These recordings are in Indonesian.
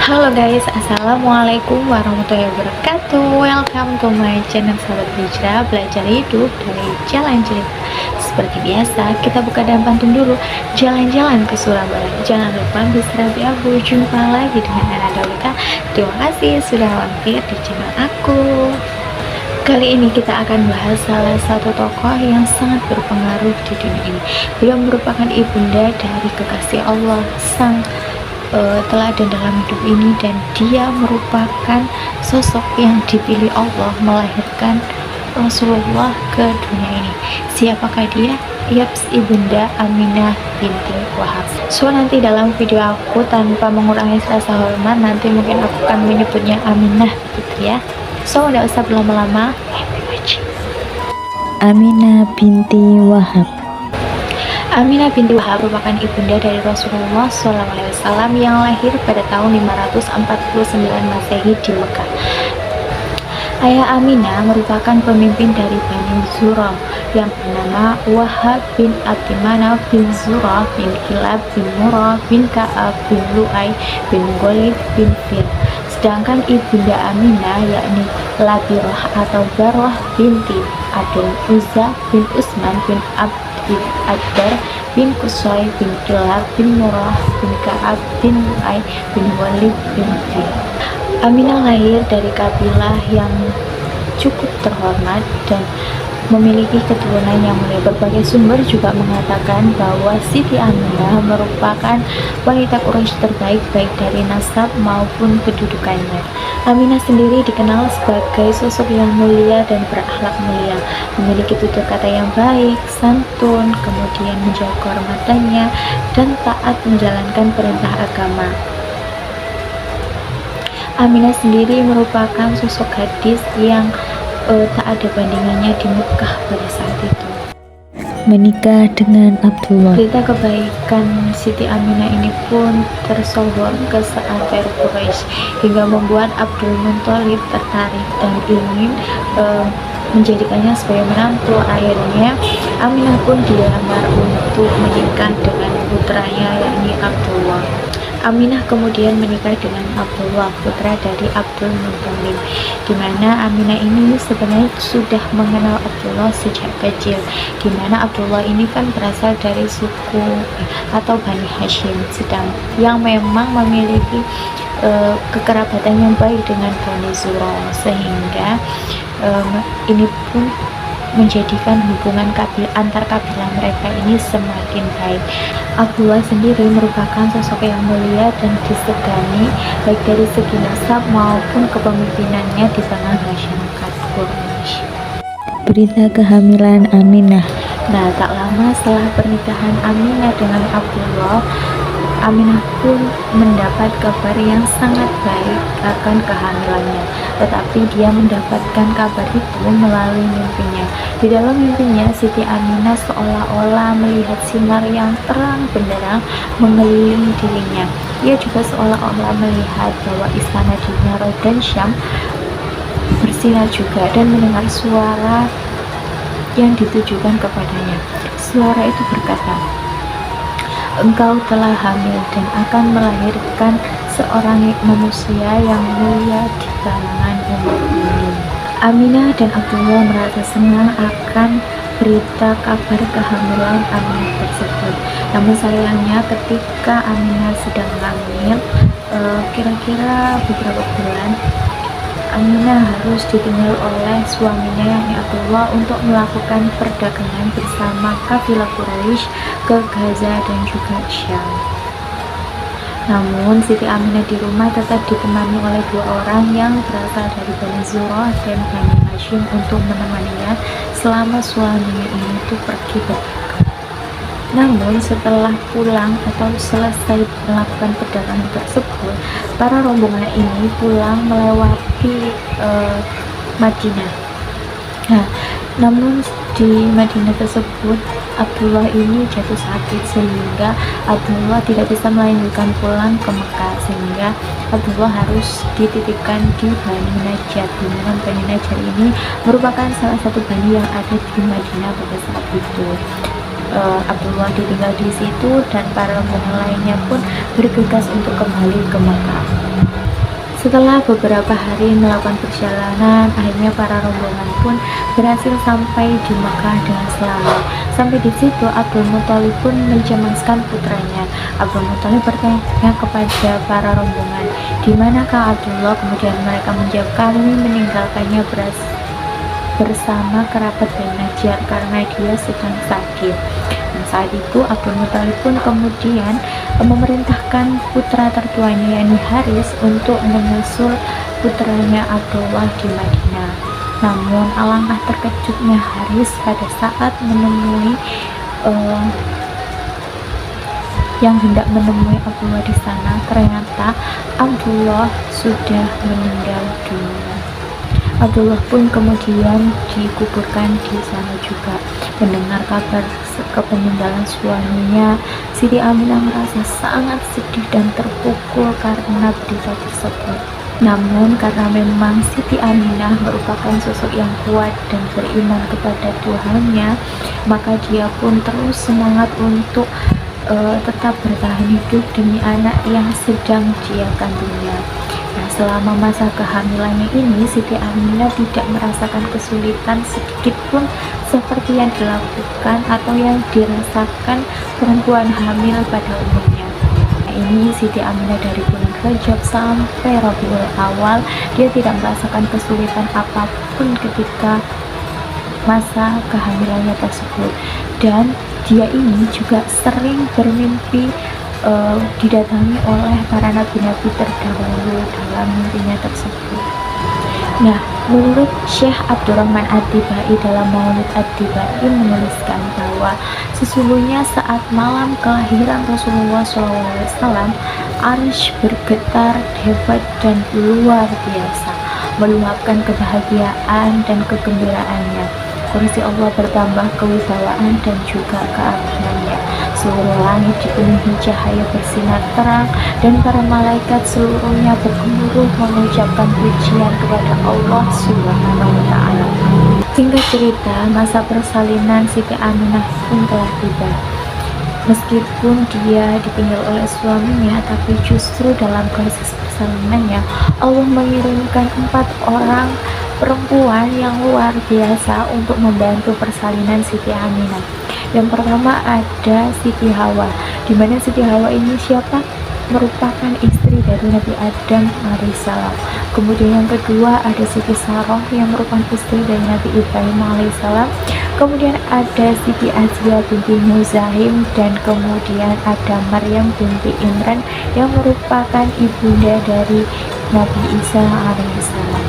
Halo guys, assalamualaikum warahmatullahi wabarakatuh. Welcome to my channel Sahabat Hijrah, belajar hidup dari jalan cerita. Seperti biasa, kita buka dan pantun dulu. Jalan-jalan ke Surabaya, jangan lupa Bisrabi Abu. Jumpa lagi dengan Ana Daulika. Terima kasih sudah mampir di channel aku. Kali ini kita akan bahas salah satu tokoh yang sangat berpengaruh di dunia ini. Beliau merupakan ibunda dari kekasih Allah, sang teladan dalam hidup ini, dan dia merupakan sosok yang dipilih Allah melahirkan Rasulullah ke dunia ini. Siapakah dia? Yaps, ibunda Aminah binti Wahab. So nanti dalam video aku, tanpa mengurangi rasa hormat, nanti mungkin aku akan menyebutnya Aminah gitu ya. So tidak usah berlama-lama, happy watching. Aminah binti Wahab. Aminah binti Wahab merupakan ibunda dari Rasulullah SAW yang lahir pada tahun 549 Masehi di Mekah. Ayah Aminah merupakan pemimpin dari Bani Zurah yang bernama Wahab bin Abdimanaf bin Zurah bin Kilab bin Murrah bin Ka'ab bin Lu'ay bin Ghalib bin Fir. Sedangkan ibunda Aminah yakni Labirah atau Barwah binti Abdul Uzza bin Usman bin bin Adbar bin Qusay bin Kilab bin Murrah bin Ka'ab bin Lu'ay bin Ghalib bin Fir. Aminah lahir dari kabilah yang cukup terhormat dan memiliki keturunan yang mulia. Berbagai sumber juga mengatakan bahwa Siti Aminah merupakan wanita Quraisy terbaik baik dari nasab maupun kedudukannya. Aminah sendiri dikenal sebagai sosok yang mulia dan berakhlak mulia, memiliki tutur kata yang baik, santun, kemudian menjaga kehormatannya, dan taat menjalankan perintah agama. Aminah sendiri merupakan sosok gadis yang tak ada bandingannya di Mekah pada saat itu. Menikah dengan Abdullah. Berita kebaikan Siti Aminah ini pun tersohor ke seantero Quraisy hingga membuat Abdul Muthalib tertarik dan ingin menjadikannya sebagai menantu. Akhirnya Aminah pun dilamar untuk menikah dengan putranya yakni Abdullah. Aminah kemudian menikah dengan Abdullah, putra dari Abdul Muthalib, di mana Aminah ini sebenarnya sudah mengenal Abdullah sejak kecil, di mana Abdullah ini kan berasal dari suku atau Bani Hashim, sedang yang memang memiliki kekerabatan yang baik dengan Bani Zurah, sehingga ini pun menjadikan hubungan antar kabilah mereka ini semakin baik. Abdullah sendiri merupakan sosok yang mulia dan disegani baik dari segi nasab maupun kepemimpinannya di tengah masyarakat Quraisy. Berita kehamilan Aminah. Nah, tak lama setelah pernikahan Aminah dengan Abdullah, Aminah pun mendapat kabar yang sangat baik akan kehamilannya, tetapi dia mendapatkan kabar itu melalui mimpinya. Di dalam mimpinya, Siti Aminah seolah-olah melihat sinar yang terang benderang mengelilingi dirinya. Ia juga seolah-olah melihat bahwa istana di Naro dan Syam bersinar juga, dan mendengar suara yang ditujukan kepadanya. Suara itu berkata, "Engkau telah hamil dan akan melahirkan seorang manusia yang mulia di kalangan umat ini." Aminah dan Abdullah merasa senang akan berita kabar kehamilan Aminah tersebut. Namun sayangnya ketika Aminah sedang hamil, kira-kira beberapa bulan, Aminah harus ditinggal oleh suaminya yakni Abdullah untuk melakukan perdagangan bersama kafilah Quraisy ke Gaza dan juga Syam. Namun Siti Aminah di rumah tetap ditemani oleh dua orang yang berasal dari Bani Zurah dan Bani Hashim untuk menemaninya selama suaminya ini tuh pergi berdagang. Namun setelah pulang atau selesai melakukan perdagangan tersebut, para rombongan ini pulang melewati Madinah. Nah, namun di Madinah tersebut Abdullah ini jatuh sakit sehingga Abdullah tidak bisa melanjutkan pulang ke Mekah, sehingga Abdullah harus dititipkan di Bani Najjar, di mana Bani Najjar ini merupakan salah satu bani yang ada di Madinah pada saat itu. Abdullah ditinggal di situ dan para rombongan lainnya pun bergegas untuk kembali ke Mekah. Setelah beberapa hari melakukan perjalanan, akhirnya para rombongan pun berhasil sampai di Mekah dengan selamat. Sampai di situ, Abdul Muthalib pun mencemaskan putranya. Abdul Muthalib bertanya kepada para rombongan, "Di manakah Abdullah?" Kemudian mereka menjawab, "Kami meninggalkannya bersama kerabat Bani Najjar karena dia sedang sakit." Dan saat itu Abdul Muthalib pun kemudian memerintahkan putra tertuanya yakni Haris untuk menyusul putranya Abdullah di Madinah. Namun alangkah terkejutnya Haris pada saat menemui yang hendak menemui Abdullah di sana. Ternyata Abdullah sudah meninggal dunia. Abdullah pun kemudian dikuburkan di sana juga. Mendengar kabar kepeninggalan suaminya, Siti Aminah merasa sangat sedih dan terpukul karena berita tersebut. Namun karena memang Siti Aminah merupakan sosok yang kuat dan beriman kepada Tuhannya, maka dia pun terus semangat untuk tetap bertahan hidup demi anak yang sedang dia kandungnya. Nah, selama masa kehamilannya ini, Siti Aminah tidak merasakan kesulitan sedikit pun seperti yang dilakukan atau yang dirasakan perempuan hamil pada umumnya. Nah, ini Siti Aminah dari bulan Rajab sampai Rabiul Awal, dia tidak merasakan kesulitan apapun ketika masa kehamilannya tersebut. Dan dia ini juga sering bermimpi didatangi oleh para nabi-nabi terdahulu dalam mimpinya tersebut. Nah, menurut Syekh Abdurrahman Ad-Dibai dalam Maulid Ad-Dibai menuliskan bahwa sesungguhnya saat malam kelahiran Rasulullah SAW, Arsy bergetar hebat dan luar biasa, meluapkan kebahagiaan dan kegembiraannya. Kursi Allah bertambah kewibawaan dan juga keagungannya. Seluruh langit dipenuhi cahaya bersinar terang, dan para malaikat seluruhnya bergemuruh mengucapkan pujian kepada Allah Subhanahu wa Ta'ala. Singkat cerita, masa persalinan Siti Aminah pun telah tiba. Meskipun dia ditinggal oleh suaminya, tapi justru dalam proses persalinannya Allah mengirimkan 4 orang perempuan yang luar biasa untuk membantu persalinan Siti Aminah. Yang pertama ada Siti Hawa, di mana Siti Hawa ini siapa? Merupakan istri dari Nabi Adam alaihissalam. Kemudian yang kedua ada Siti Saroh yang merupakan istri dari Nabi Ibrahim alaihissalam. Kemudian ada Siti Asia binti Muzahim, dan kemudian ada Maryam binti Imran yang merupakan ibunda dari Nabi Isa alaihissalam.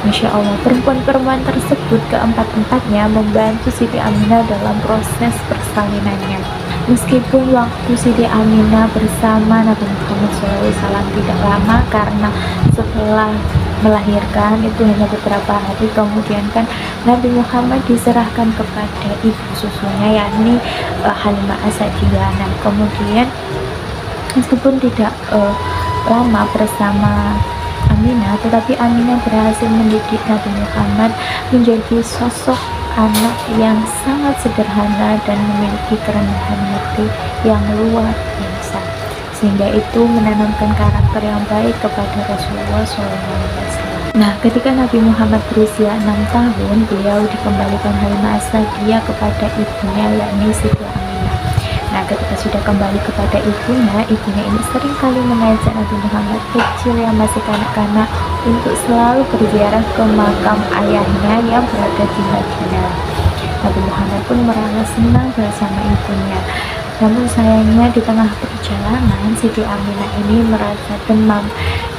Masya Allah, perempuan-perempuan tersebut keempat-empatnya membantu Siti Aminah dalam proses persalinannya. Meskipun waktu Siti Aminah bersama Nabi Muhammad SAW tidak lama, karena setelah melahirkan itu hanya beberapa hari, kemudian kan Nabi Muhammad diserahkan kepada ibu susunya yakni Halimah As-Sa'diyah. Nah, kemudian meskipun tidak lama bersama Aminah, tetapi Aminah berhasil mendidik Nabi Muhammad menjadi sosok anak yang sangat sederhana dan memiliki kerendahan hati yang luar biasa, sehingga itu menanamkan karakter yang baik kepada Rasulullah SAW. Nah, ketika Nabi Muhammad berusia 6 tahun, beliau dikembalikan Halimah As-Sa'diyah kepada ibunya yakni Siti Aminah. Nah, ketika sudah kembali kepada ibunya ini sering kali mengajak Nabi Muhammad kecil yang masih kanak-kanak untuk selalu berziarah ke makam ayahnya yang berada di Madinah. Nabi Muhammad pun merasa senang bersama ibunya. Namun sayangnya di tengah perjalanan Siti Aminah ini merasa demam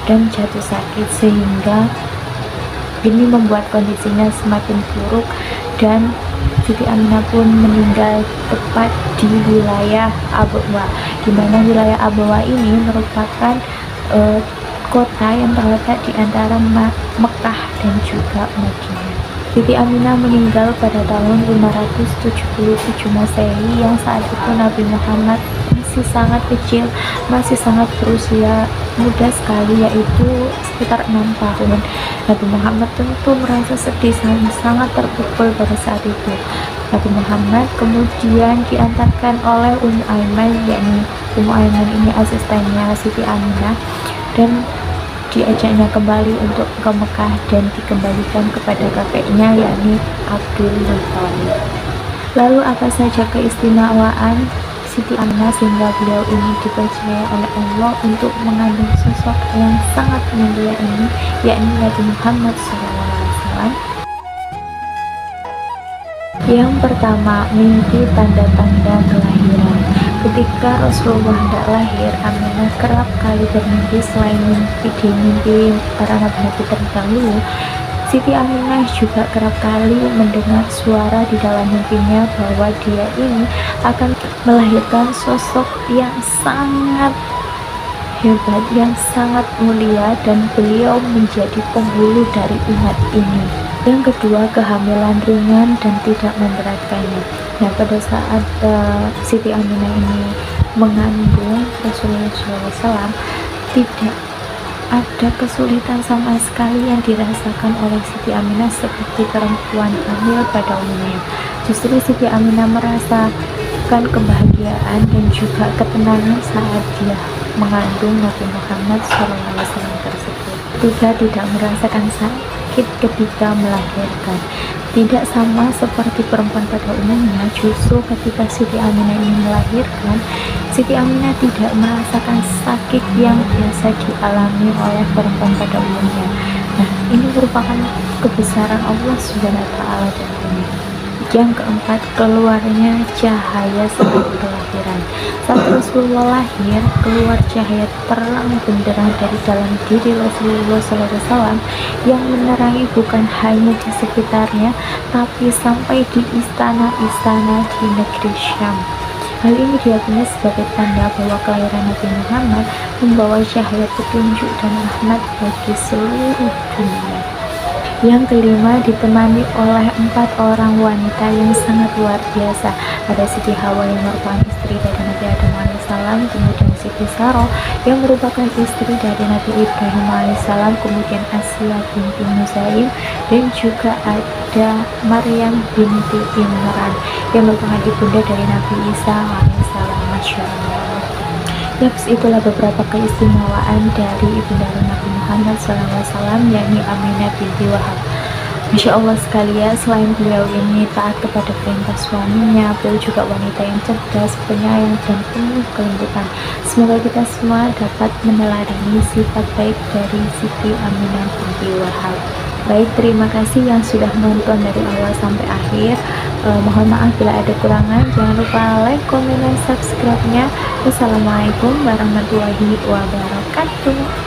dan jatuh sakit, sehingga ini membuat kondisinya semakin buruk dan Siti Aminah pun meninggal tepat di wilayah Abwa, di mana wilayah Abwa ini merupakan kota yang terletak di antara Mekah dan juga Madinah. Siti Aminah meninggal pada tahun 577 Masehi, yang saat itu Nabi Muhammad masih sangat kecil, masih sangat berusia muda sekali, yaitu sekitar 6 tahun. Nabi Muhammad tentu merasa sedih dan sangat terpukul pada saat itu. Nabi Muhammad kemudian diantarkan oleh Ummu Aiman, yakni Ummu Aiman ini asistennya Siti Aminah, dan diajaknya kembali untuk ke Mekah dan dikembalikan kepada kakeknya yakni Abdul Muthalib. Lalu apa saja keistimewaan Siti Aminah sehingga beliau ini dipercaya oleh Allah untuk mengandung sosok yang sangat mulia ini, yakni Nabi Muhammad SAW? Yang pertama, mimpi tanda-tanda kelahiran. Ketika Rasulullah hendak lahir, Aminah kerap kali bermimpi. Selain mimpi para nabi-nabi terdahulu, Siti Aminah juga kerap kali mendengar suara di dalam mimpinya bahwa dia ini akan melahirkan sosok yang sangat hebat, yang sangat mulia, dan beliau menjadi penghulu dari umat ini. Yang kedua, kehamilan ringan dan tidak memberatkannya. Nah, pada saat Siti Aminah ini mengandung Rasulullah SAW, tidak ada kesulitan sama sekali yang dirasakan oleh Siti Aminah seperti perempuan hamil pada umumnya. Justru Siti Aminah merasakan kebahagiaan dan juga ketenangan saat dia mengandung Nabi Muhammad SAW tersebut. Tidak merasakan sakit ketika melahirkan. Tidak sama seperti perempuan pada umumnya, justru ketika Siti Aminah ini melahirkan, Siti Aminah tidak merasakan sakit yang biasa dialami oleh perempuan pada umumnya. Nah, ini merupakan kebesaran Allah Subhanahu wa Ta'ala tentunya. Yang keempat, keluarnya cahaya saat kelahiran. Saat Rasulullah lahir, keluar cahaya terang benderang dari dalam diri Rasulullah SAW yang menerangi bukan hanya di sekitarnya, tapi sampai di istana-istana di negeri Syam. Hal ini diyakini sebagai tanda bahwa kelahiran Nabi Muhammad membawa cahaya petunjuk dan rahmat bagi seluruh dunia. Yang kelima, ditemani oleh 4 orang wanita yang sangat luar biasa. Ada Siti Hawa yang merupakan istri dari Nabi Adam alaihissalam, kemudian Siti Saroh yang merupakan istri dari Nabi Ibrahim alaihissalam, kemudian Asya binti Muzaim, dan juga ada Maryam binti Imran yang merupakan ibunda dari Nabi Isa alaihissalam. Masya Allah. Yaps, itulah beberapa keistimewaan dari ibunda Nabi Muhammad SAW, yakni Aminah binti Wahab. Masya Allah sekalian, selain beliau ini taat kepada perintah suaminya, beliau juga wanita yang cerdas, penyayang, dan penuh kelembutan. Semoga kita semua dapat meneladani sifat baik dari Siti Aminah binti Wahab. Baik, terima kasih yang sudah menonton dari awal sampai akhir. Mohon maaf bila ada kurangan. Jangan lupa like, komen, dan subscribe-nya. Wassalamualaikum warahmatullahi wabarakatuh.